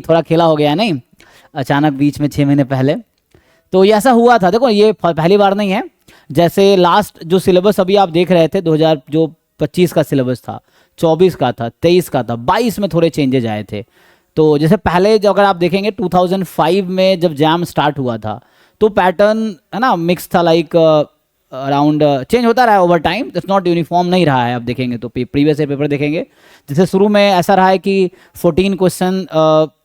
थोड़ा खेला हो गया नहीं अचानक बीच में 6 महीने पहले। तो ये ऐसा हुआ था, देखो ये पहली बार नहीं है। जैसे लास्ट जो सिलेबस अभी आप देख रहे थे 2000 जो 25 का सिलेबस था, 24 का था, 23 का था, 22 में थोड़े चेंजेज आए थे। तो जैसे पहले जो अगर आप देखेंगे 2005 में जब जैम स्टार्ट हुआ था तो पैटर्न है ना मिक्स था, लाइक अराउंड चेंज होता रहा है over time, it's not uniform नहीं रहा है। आप देखेंगे तो प्रीवियस ईयर पेपर देखेंगे, जैसे शुरू में ऐसा रहा है कि 14 क्वेश्चन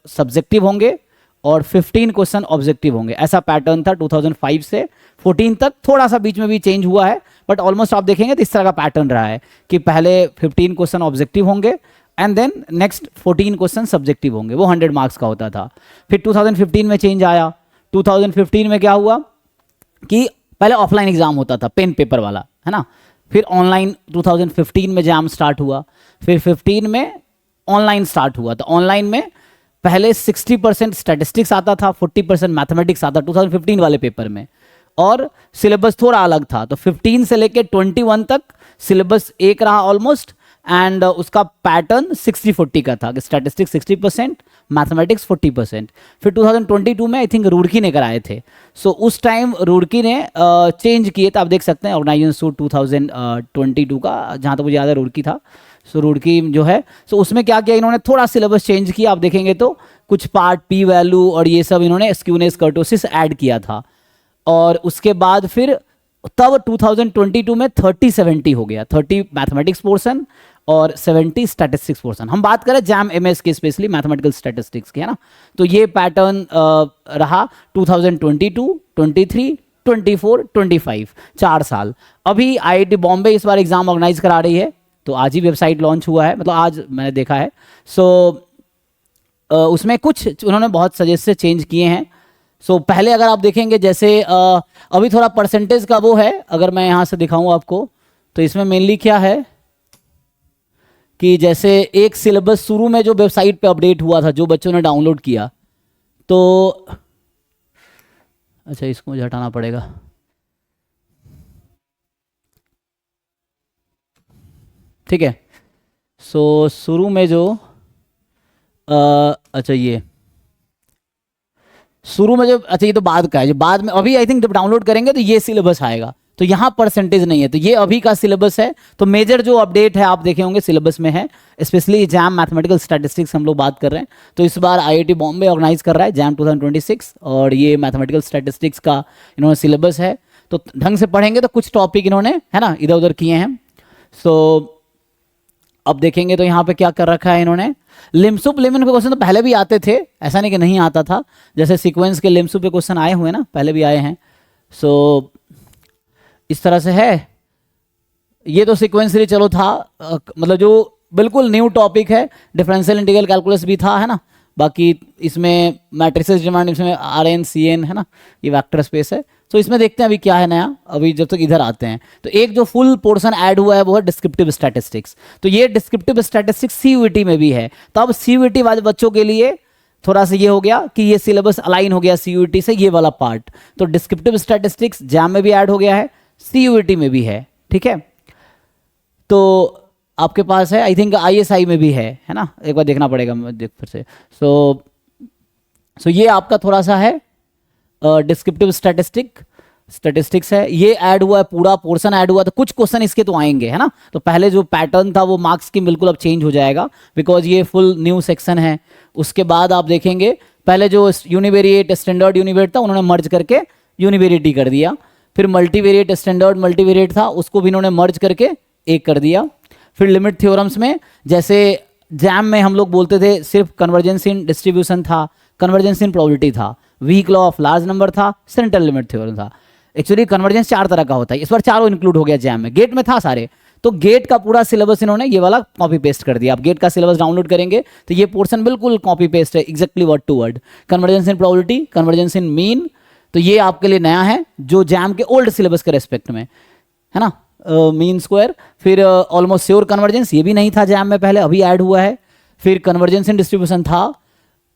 सब्जेक्टिव होंगे और 15 क्वेश्चन ऑब्जेक्टिव होंगे, ऐसा पैटर्न था 2005 से 14 तक। थोड़ा सा बीच में भी चेंज हुआ है बट ऑलमोस्ट आप देखेंगे तो इस तरह का पैटर्न रहा है कि पहले 15 क्वेश्चन ऑब्जेक्टिव होंगे and then next 14 question subjective होंगे, वो 100 मार्क्स का होता था। फिर 2015 में चेंज आया। 2015 में क्या हुआ कि पहले ऑफलाइन एग्जाम होता था पेन पेपर वाला, है ना। फिर ऑनलाइन 2015 में जैम स्टार्ट हुआ। फिर 15 में ऑनलाइन स्टार्ट हुआ। तो ऑनलाइन में पहले 60% स्टैटिस्टिक्स आता था, 40% मैथमेटिक्स आता 2015 वाले पेपर में, और सिलेबस थोड़ा अलग था। तो 15 से लेके 21 तक सिलेबस एक रहा ऑलमोस्ट, एंड उसका पैटर्न 60-40 का था कि स्टैटिस्टिक्स 60%, मैथमेटिक्स 40%। फिर 2022 में आई थिंक रुड़की ने कराए थे। सो उस टाइम रुड़की ने चेंज किए थे, आप देख सकते हैं ऑर्गेनाइजेशन सूट 2022 का, जहाँ तक मुझे याद है रुड़की था। सो रुड़की जो है, सो उसमें क्या किया इन्होंने, थोड़ा सिलेबस चेंज किया। आप देखेंगे तो कुछ पार्ट पी वैल्यू और ये सब इन्होंने स्क्यूनेस कर्टोसिस ऐड किया था। और उसके बाद फिर तब 2022 में 30-70 हो गया, 30 मैथमेटिक्स पोर्शन और 70 स्टैटिस्टिक्स पोर्शन। हम बात करें जैम एमएस की, स्पेशली मैथमेटिकल स्टैटिस्टिक्स की, है ना। तो ये पैटर्न रहा 2022, 23, 24, 25, 4 साल। अभी आईआईटी बॉम्बे इस बार एग्जाम ऑर्गेनाइज करा रही है, तो आज ही वेबसाइट लॉन्च हुआ है, मतलब आज मैंने देखा है। सो उसमें कुछ उन्होंने बहुत सजेस्ट से चेंज किए हैं। सो पहले अगर आप देखेंगे जैसे अभी थोड़ा परसेंटेज का वो है, अगर मैं यहाँ से दिखाऊं आपको तो इसमें मेनली क्या है कि जैसे एक सिलेबस शुरू में जो वेबसाइट पे अपडेट हुआ था, जो बच्चों ने डाउनलोड किया, तो अच्छा इसको मुझे हटाना पड़ेगा। ठीक है। सो शुरू में जो अच्छा ये शुरू में जो, अच्छा ये तो बाद का है, जो बाद में अभी आई थिंक जब डाउनलोड करेंगे तो ये सिलेबस आएगा, तो यहाँ परसेंटेज नहीं है, तो ये अभी का सिलेबस है। तो मेजर जो अपडेट है आप देखे होंगे सिलेबस में है, स्पेशली जैम मैथमेटिकल स्टैटिस्टिक्स हम लोग बात कर रहे हैं। तो इस बार आईआईटी बॉम्बे ऑर्गेनाइज कर रहा है जैम 2026, और ये मैथमेटिकल स्टैटिस्टिक्स का इन्होंने सिलेबस है। तो ढंग से पढ़ेंगे तो कुछ टॉपिक इन्होंने, है ना, इधर उधर किए हैं। सो अब देखेंगे तो यहाँ पे क्या कर रखा है इन्होंने, लिम्सुप लिमिन के क्वेश्चन तो पहले भी आते थे, ऐसा नहीं कि नहीं आता था। जैसे सीक्वेंस के लिम्सुप पे क्वेश्चन आए हुए ना, पहले भी आए हैं। सो इस तरह से है। ये तो सीक्वेंसली चलो था, मतलब जो बिल्कुल न्यू टॉपिक है। डिफरेंशियल इंटीग्रल कैलकुलस भी था, है ना। बाकी इसमें मैट्रिसेस डिमांड, इसमें RN CN, है ना, ये वेक्टर स्पेस है। तो इसमें देखते हैं अभी क्या है नया, अभी जब तक इधर आते हैं। तो एक जो फुल पोर्शन ऐड हुआ है वो है डिस्क्रिप्टिव स्टैटिस्टिक्स। तो ये डिस्क्रिप्टिव स्टैटिस्टिक्स CUET में भी है। तो अब CUET वाले बच्चों के लिए थोड़ा सा ये हो गया कि ये सिलेबस अलाइन हो गया CUET से, ये वाला पार्ट। तो डिस्क्रिप्टिव स्टैटिस्टिक्स जैम में भी ऐड हो गया है, CUET में भी है, ठीक है। तो आपके पास है आई थिंक ISI में भी है ना, एक बार देखना पड़ेगा देख फिर से। सो ये आपका थोड़ा सा है डिस्क्रिप्टिव स्टैटिस्टिक्स है, ये ऐड हुआ है, पूरा पोर्शन ऐड हुआ। तो कुछ क्वेश्चन इसके तो आएंगे, है ना। तो पहले जो पैटर्न था वो मार्क्स की बिल्कुल अब चेंज हो जाएगा, बिकॉज ये फुल न्यू सेक्शन है। उसके बाद आप देखेंगे पहले जो यूनिवेरिएट स्टैंडर्ड यूनिवेरिएट था उन्होंने मर्ज करके यूनिवेरिएट ही कर दिया। फिर मल्टीवेरिएट स्टैंडर्ड मल्टीवेरिएट था, उसको भी इन्होंने मर्ज करके एक कर दिया। फिर लिमिट थ्योरम्स में, जैसे जैम में हम लोग बोलते थे सिर्फ कन्वर्जेंस इन डिस्ट्रीब्यूशन था, कन्वर्जेंस इन प्रोबेबिलिटी था, weak law of large number था, सेंट्रल लिमिट थ्योरम था। एक्चुअली कन्वर्जेंस 4 तरह का होता है, इस बार चारों इंक्लूड हो गया जैम में। गेट में था सारे, तो गेट का पूरा सिलेबस इन्होंने ये वाला कॉपी पेस्ट कर दिया। आप गेट का सिलेबस डाउनलोड करेंगे तो ये पोर्शन बिल्कुल कॉपी पेस्ट है, exactly word to word. Convergence in probability, convergence in mean, तो ये आपके लिए नया है जो जैम के ओल्ड सिलेबस के रेस्पेक्ट में, है ना। मीन स्क्वायर, फिर ऑलमोस्ट श्योर कन्वर्जेंस, ये भी नहीं था जैम में पहले, अभी ऐड हुआ है। फिर कन्वर्जेंस इन डिस्ट्रीब्यूशन था,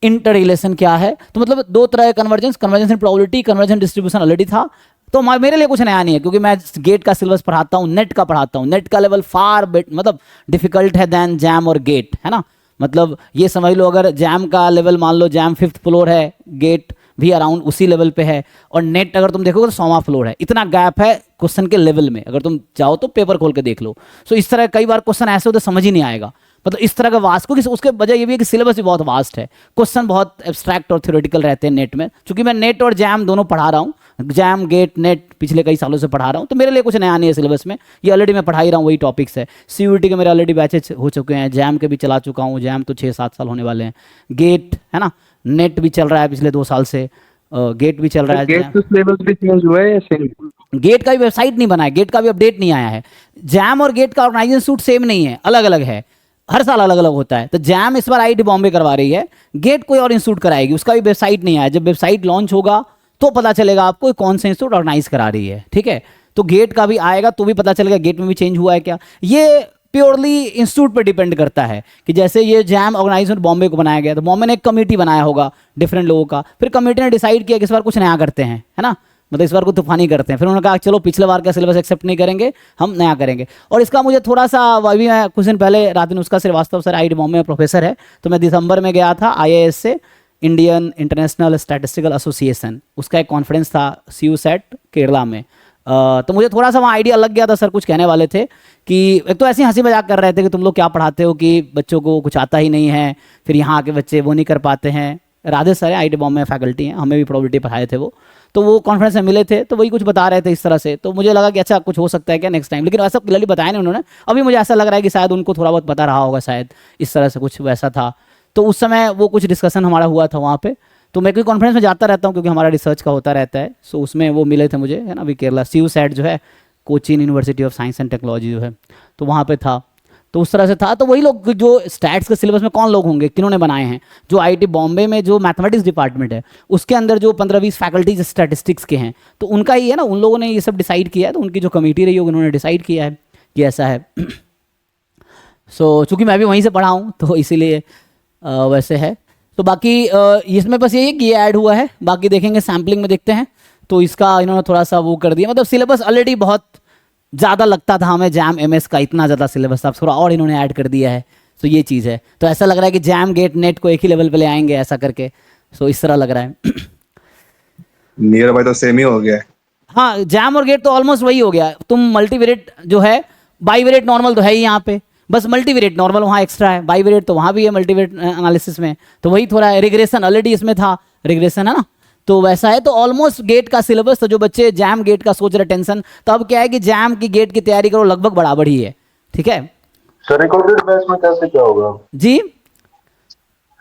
इंटर रिलेशन क्या है, तो मतलब 2 तरह के convergence, convergence in probability, convergence in distribution already था। तो मेरे लिए कुछ नया नहीं है, क्योंकि मैं गेट का सिलेबस पढ़ाता हूँ, नेट का पढ़ाता हूँ। नेट का लेवल फार मतलब डिफिकल्ट है देन जैम और गेट, है ना। मतलब ये समझ लो अगर जैम का लेवल मान लो जैम 5th फ्लोर है, गेट भी अराउंड उसी लेवल पे है, और नेट अगर तुम देखोगे तो 100वां फ्लोर है। इतना गैप है क्वेश्चन के लेवल में, अगर तुम चाहो तो पेपर खोल के देख लो। सो इस तरह कई बार क्वेश्चन ऐसे होते समझ ही नहीं आएगा, मतलब इस तरह का वास्ट, क्योंकि उसके वजह ये भी है कि सिलेबस भी बहुत वास्ट है, क्वेश्चन बहुत एब्स्ट्रैक्ट और थ्योरेटिकल रहते हैं नेट में। चूंकि मैं नेट और जैम दोनों पढ़ा रहा हूँ, जैम गेट नेट पिछले कई सालों से पढ़ा रहा हूँ, तो मेरे लिए कुछ नया नहीं है सिलेबस में, ये ऑलरेडी मैं पढ़ा ही रहा हूँ, वही टॉपिक्स है। सीयूईटी के मेरे ऑलरेडी बैचेज हो चुके हैं, जैम के भी चला चुका हूँ, जैम तो 6-7 साल होने वाले हैं, गेट है ना, नेट भी चल रहा है पिछले 2 साल से, गेट भी चल रहा है। गेट का सिलेबस भी चेंज हुआ है या सेम? गेट का भी वेबसाइट नहीं बना है, गेट का भी अपडेट नहीं आया है। जैम और गेट का ऑर्गेनाइजेशन सूट सेम नहीं है, अलग अलग है, हर साल अलग अलग होता है। तो जैम इस बार आईआईटी बॉम्बे करवा रही है, गेट कोई और इंस्टीट्यूट कराएगी, उसका भी वेबसाइट नहीं आया। जब वेबसाइट लॉन्च होगा तो पता चलेगा आपको कौन सा इंस्टीट्यूट ऑर्गेनाइज करा रही है, ठीक है। तो गेट का भी आएगा तो भी पता चलेगा गेट में भी चेंज हुआ है क्या। ये प्योरली इंस्टीट्यूट पर डिपेंड करता है कि जैसे ये जैम ऑर्गेनाइजेशन बॉम्बे को बनाया गया, तो बॉम्बे ने एक कमेटी बनाया होगा डिफरेंट लोगों का, फिर कमेटी ने डिसाइड किया कि इस बार कुछ नया करते हैं, है ना, मतलब इस बार को तूफानी करते हैं। फिर उन्होंने कहा चलो पिछले बार का सिलेबस एक्सेप्ट नहीं करेंगे, हम नया करेंगे। और इसका मुझे थोड़ा सा अभी मैं कुछ दिन पहले राधिनुष्का श्रीवास्तव सर आईआईटी बॉम्बे में प्रोफेसर है, तो मैं दिसंबर में गया था आईआईएस से, इंडियन इंटरनेशनल स्टैटिस्टिकल एसोसिएशन, उसका एक कॉन्फ्रेंस था CUSAT केरला में। तो मुझे थोड़ा सा वहाँ आइडिया लग गया था, सर कुछ कहने वाले थे कि एक तो ऐसे ही हंसी मजाक कर रहे थे कि तुम लोग क्या पढ़ाते हो कि बच्चों को कुछ आता ही नहीं है, फिर यहाँ के बच्चे वो नहीं कर पाते हैं। राधे सर है आईआईटी बॉम्बे में फैकल्टी हैं, हमें भी प्रोबेबिलिटी पढ़ाए थे वो, तो वो कॉन्फ्रेंस में मिले थे तो वही कुछ बता रहे थे इस तरह से। तो मुझे लगा कि अच्छा कुछ हो सकता है क्या नेक्स्ट टाइम, लेकिन ऐसा क्लियरली बताया नहीं उन्होंने। अभी मुझे ऐसा लग रहा है कि शायद उनको थोड़ा बहुत पता रहा होगा, शायद इस तरह से कुछ वैसा था। तो उस समय वो कुछ डिस्कशन हमारा हुआ था वहाँ पे। तो मैं कोई कॉन्फ्रेंस में जाता रहता हूँ क्योंकि हमारा रिसर्च का होता रहता है। सो उसमें वो मिले थे मुझे, है ना, अभी केरला CUSAT जो है, Cochin university of science and technology जो है, तो वहाँ पे था। तो उस तरह से था। तो वही लोग जो स्टैट्स के सिलेबस में कौन लोग होंगे, किन्होंने बनाए हैं, जो आईआईटी बॉम्बे में जो मैथमेटिक्स डिपार्टमेंट है उसके अंदर जो 15-20 फैकल्टीज स्टैटिस्टिक्स के हैं, तो उनका ही है ना, उन लोगों ने ये सब डिसाइड किया है। तो उनकी जो कमेटी रही होगी उन्होंने डिसाइड किया है कि ऐसा है। सो चूँकि मैं भी वहीं से पढ़ा हूँ तो इसीलिए वैसे है। तो बाकी इसमें बस यही है कि ये ऐड हुआ है, बाकी देखेंगे सैम्पलिंग में देखते हैं। तो इसका इन्होंने थोड़ा सा वो कर दिया, मतलब सिलेबस ऑलरेडी बहुत ज़्यादा लगता था हमें, जैम MS का इतना ज़्यादा सिलेबस था, थोड़ा और इन्होंने ऐड कर दिया है। तो ये चीज़ है, तो ऐसा लग रहा है कि जैम गेट नेट को एक ही लेवल पे ले आएंगे ऐसा करके। सो इस तरह लग रहा है। नियर बाय तो सेम ही हो गया है। हाँ, जैम और गेट तो ऑलमोस्ट वही हो गया। तुम मल्टीवेरिएट जो है, बाईवेरिएट नॉर्मल तो है ही यहाँ पे, बस मल्टीवेरिएट नॉर्मल वहाँ एक्स्ट्रा है, बाईवेरिएट तो वहाँ भी है मल्टीवेरिएट एनालिसिस में। तो वही थोड़ा है, रिग्रेशन ऑलरेडी इसमें था, रिग्रेशन है ना, तो वैसा है। तो ऑलमोस्ट गेट का सिलेबस, तो जो बच्चे जैम गेट का सोच रहे टेंशन, तो अब क्या है कि जैम की गेट की तैयारी करो, लगभग बराबर ही है, ठीक है। सर रिकॉर्डेड बैच में कैसे क्या होगा जी,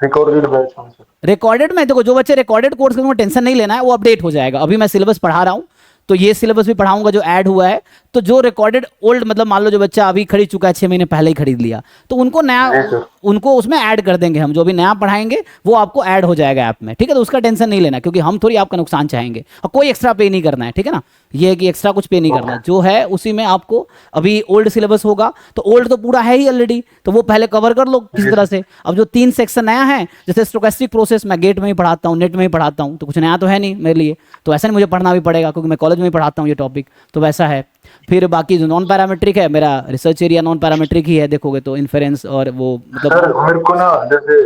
रिकॉर्डेड बैच में? सर रिकॉर्डेड में देखो, जो बच्चे रिकॉर्डेड कोर्स में टेंशन नहीं लेना है, वो अपडेट हो जाएगा। अभी मैं सिलेबस पढ़ा रहा हूँ तो ये सिलेबस भी पढ़ाऊंगा जो ऐड हुआ है। तो जो रिकॉर्डेड ओल्ड, मतलब मान लो जो बच्चा अभी खरीद चुका है 6 महीने पहले ही खरीद लिया, तो उनको नया, उनको उसमें ऐड कर देंगे हम, जो भी नया पढ़ाएंगे वो आपको ऐड हो जाएगा ऐप में, ठीक है। तो उसका टेंशन नहीं लेना, क्योंकि हम थोड़ी आपका नुकसान चाहेंगे, और कोई एक्स्ट्रा पे नहीं करना है, ठीक है ना। ये है कि एक्स्ट्रा कुछ पे नहीं करना, जो है उसी में आपको अभी ओल्ड सिलेबस होगा। तो ओल्ड तो पूरा है ही ऑलरेडी, तो वो पहले कवर कर लो किसी तरह से। अब जो 3 सेक्शन नया है, जैसे स्टोकेस्टिक प्रोसेस मैं गेट में ही पढ़ाता हूँ, नेट में ही पढ़ाता हूँ, तो कुछ नया तो है नहीं मेरे लिए, तो ऐसा नहीं मुझे पढ़ना भी पड़ेगा क्योंकि मैं कॉलेज में ही पढ़ाता हूँ ये टॉपिक, तो वैसा है। फिर बाकी जो नॉन पैरामेट्रिक है, मेरा रिसर्च एरिया नॉन पैरामेट्रिक ही है, देखोगे तो इन्फेरेंस और वो मतलब। सर मेरे को ना जैसे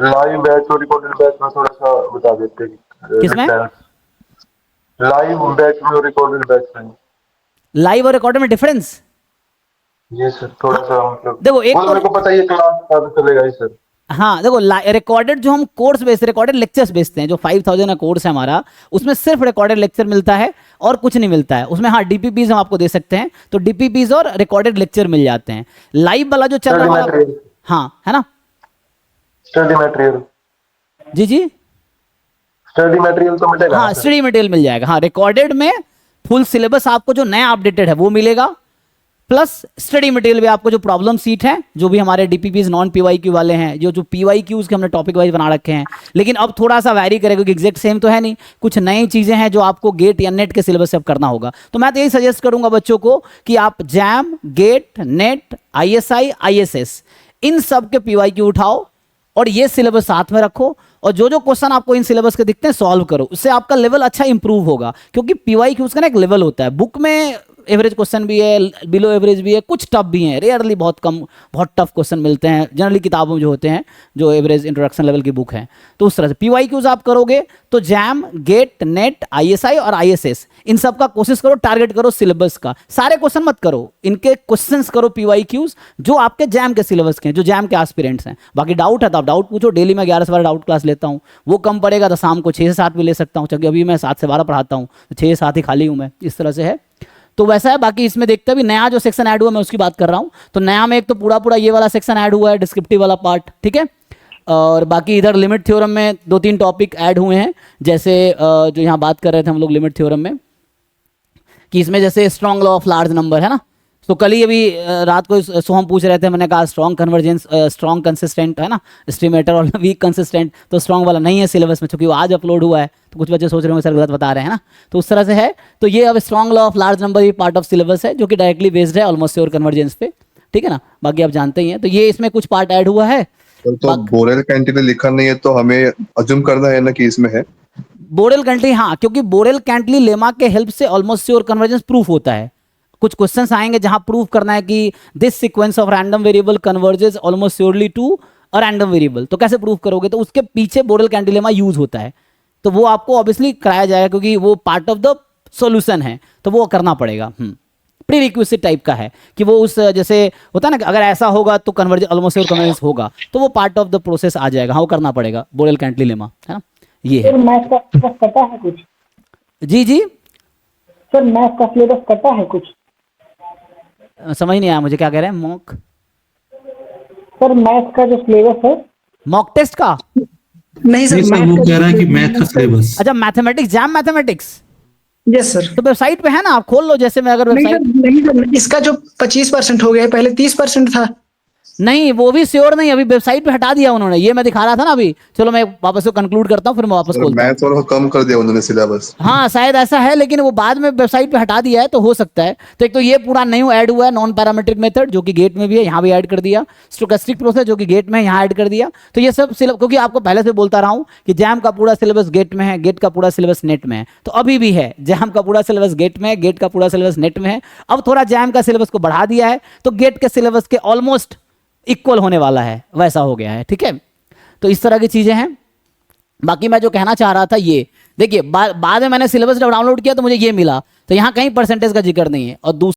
लाइव बैच और रिकॉर्डेड बैच में थोड़ा सा बता देते हैं। किसमें? लाइव बैच में और रिकॉर्डेड बैच में। लाइव और रिकॉर्डेड में डिफरेंस? जी सर, थोड़ा सा मतलब देखो एक तो मेरे को पता है, ये क्लास कब चलेगा ही सर। हाँ देखो, रिकॉर्डेड जो हम कोर्स बेस्ड, रिकॉर्डेड लेक्चर्स बेचते हैं, जो 5000 का कोर्स है हमारा, उसमें सिर्फ रिकॉर्डेड लेक्चर मिलता है और कुछ नहीं मिलता है उसमें। हाँ, DPPs हम आपको दे सकते हैं, तो DPPs और रिकॉर्डेड लेक्चर मिल जाते हैं। लाइव वाला जो चल रहा है, हाँ है ना, स्टडी मटेरियल। जी जी, स्टडी मटेरियल तो मिलेगा। हाँ स्टडी मटेरियल मिल जाएगा। हाँ, रिकॉर्डेड में फुल सिलेबस आपको जो नया अपडेटेड है वो मिलेगा, प्लस स्टडी मटेरियल भी आपको जो प्रॉब्लम सीट है, जो भी हमारे DPPs नॉन PYQ वाले हैं, जो PYQs के हमने टॉपिक वाइज बना रखे हैं। लेकिन अब थोड़ा सा वैरी करेगा क्योंकि एग्जैक्ट सेम तो है नहीं, कुछ नई चीजें हैं जो आपको गेट या नेट के सिलेबस से अब करना होगा। तो मैं तो यही सजेस्ट करूंगा बच्चों को कि आप JAM, GATE, NET, ISI, ISS इन सब के PYQ उठाओ और ये सिलेबस साथ में रखो, और जो जो क्वेश्चन आपको इन सिलेबस के दिखते हैं सॉल्व करो, उससे आपका लेवल अच्छा इंप्रूव होगा। क्योंकि PYQs का ना एक लेवल होता है, बुक में एवरेज क्वेश्चन भी है, बिलो एवरेज भी है, कुछ टफ भी हैं, रेयरली बहुत कम बहुत टफ क्वेश्चन मिलते हैं जनरली किताबों में जो होते हैं, जो एवरेज इंट्रोडक्शन लेवल की बुक है। तो उस तरह से पीवाईक्यूज आप करोगे तो जैम, गेट, नेट, आईएसआई और आईएसएस इन सब का कोशिश करो, टारगेट करो सिलेबस का, सारे क्वेश्चन मत करो, इनके क्वेश्चंस करो पीवाईक्यूज जो आपके जैम के सिलेबस के हैं, जो जैम के एस्पिरेंट्स हैं। बाकी डाउट है तो आप डाउट पूछो, डेली मैं 11 से 12 डाउट क्लास लेता हूँ, वो कम पड़ेगा तो शाम को 6 से 7 भी ले सकता हूँ, क्योंकि अभी मैं 7 से 12 पढ़ाता हूँ, तो 6 से 7 ही खाली हूँ मैं, इस तरह से है। तो वैसा है। बाकी इसमें देखते हैं, अभी नया जो सेक्शन ऐड हुआ मैं उसकी बात कर रहा हूँ। तो नया में एक तो पूरा पूरा ये वाला सेक्शन ऐड हुआ है, डिस्क्रिप्टिव वाला पार्ट, ठीक है। और बाकी इधर लिमिट थ्योरम में 2-3 टॉपिक ऐड हुए हैं, जैसे जो यहाँ बात कर रहे थे हम लोग लिमिट थ्योरम में, कि इसमें जैसे strong law of large number है ना। तो कल ही अभी रात को सोहम पूछ रहे थे, मैंने कहा स्ट्रॉन्ग कन्वर्जेंस, स्ट्रॉन्ग कंसिस्टेंट है ना एस्टिमेटर, और वीक कंसिस्टेंट, तो स्ट्रॉन्ग वाला नहीं है सिलेबस में, क्योंकि वो आज अपलोड हुआ है, तो कुछ बच्चे सोच रहे होंगे सर गलत बता रहे हैं ना, तो उस तरह से है। तो ये अब strong law of large number भी पार्ट ऑफ सिलेबस है, जो कि डायरेक्टली बेस्ड है ऑलमोस्ट श्योर कन्वर्जेंस पे, ठीक है ना। बाकी आप जानते ही हैं, तो ये इसमें कुछ पार्ट ऐड हुआ है। तो बोरेल कैंटिली लिखा नहीं है तो हमें अज्यूम करना है ना कि इसमें है बोरेल कैंटिली, हाँ, क्योंकि बोरेल कैंटिली लेमा के हेल्प से ऑलमोस्ट श्योर कन्वर्जेंस प्रूफ होता है। कुछ क्वेश्चंस आएंगे जहां प्रूफ करना है कि this sequence of random variable converges almost surely to a random variable, तो कैसे प्रूफ करोगे, तो उसके पीछे बोरेल कैंटिलेमा यूज होता है, तो वो आपको ऑब्वियसली कराया जाएगा, क्योंकि वो पार्ट ऑफ द सॉल्यूशन है, तो वो करना पड़ेगा। प्रीरिक्विजिट टाइप का है कि वो उस जैसे होता है ना कि अगर ऐसा होगा तो कन्वर्जेंस ऑलमोस्ट श्योर कन्वर्जेंस होगा, तो वो पार्ट ऑफ द प्रोसेस आ जाएगा, हाँ वो करना पड़ेगा बोरेल कैंटिलेमा, है ना। ये है सर मैथ का सिलेबस कटा है कुछ? जी जी सर मैथ का सिलेबस कटा है कुछ? समझ नहीं आया मुझे, क्या कह रहे हैं। मॉक सर मैथ का जो सिलेबस है, मॉक टेस्ट का, नहीं सर, वो कह रहा है कि मैथ का सिलेबस। अच्छा mathematics, jam mathematics, yes sir. तो वेबसाइट पे है ना, आप खोल लो। जैसे मैं अगर नहीं वेबसाइट, सर, नहीं सर, इसका जो 25% हो गया है, पहले 30% था। नहीं वो भी श्योर नहीं, अभी वेबसाइट पे हटा दिया उन्होंने, ये मैं दिखा रहा था ना अभी। चलो मैं वापस से कंक्लूड करता हूँ, फिर मैं वापस खोलता हूँ। मैथ्स और कम कर दिया उन्होंने सिलेबस। हाँ शायद ऐसा है, लेकिन वो बाद में वेबसाइट पे हटा दिया है, तो हो सकता है। तो एक तो ये पूरा न्यू ऐड हुआ है, नॉन पैरामीट्रिक मेथड, जो कि गेट में भी है, यहाँ भी ऐड कर दिया। स्टोकेस्टिक प्रोसेस जो कि गेट में है, यहाँ ऐड कर दिया। तो ये सब क्योंकि आपको पहले से बोलता रहा हूँ कि जैम का पूरा सिलेबस गेट में है, गेट का पूरा सिलेबस नेट में है, तो अभी भी है, जैम का पूरा सिलेबस गेट में है, गेट का पूरा सिलेबस नेट में है। अब थोड़ा जैम का सिलेबस को बढ़ा दिया है, तो गेट के सिलेबस के ऑलमोस्ट इक्वल होने वाला है, वैसा हो गया है, ठीक है। तो इस तरह की चीजें हैं। बाकी मैं जो कहना चाह रहा था, ये देखिए बाद में मैंने सिलेबस जब डाउनलोड किया तो मुझे ये मिला, तो यहाँ कहीं परसेंटेज का जिक्र नहीं है। और दूसरा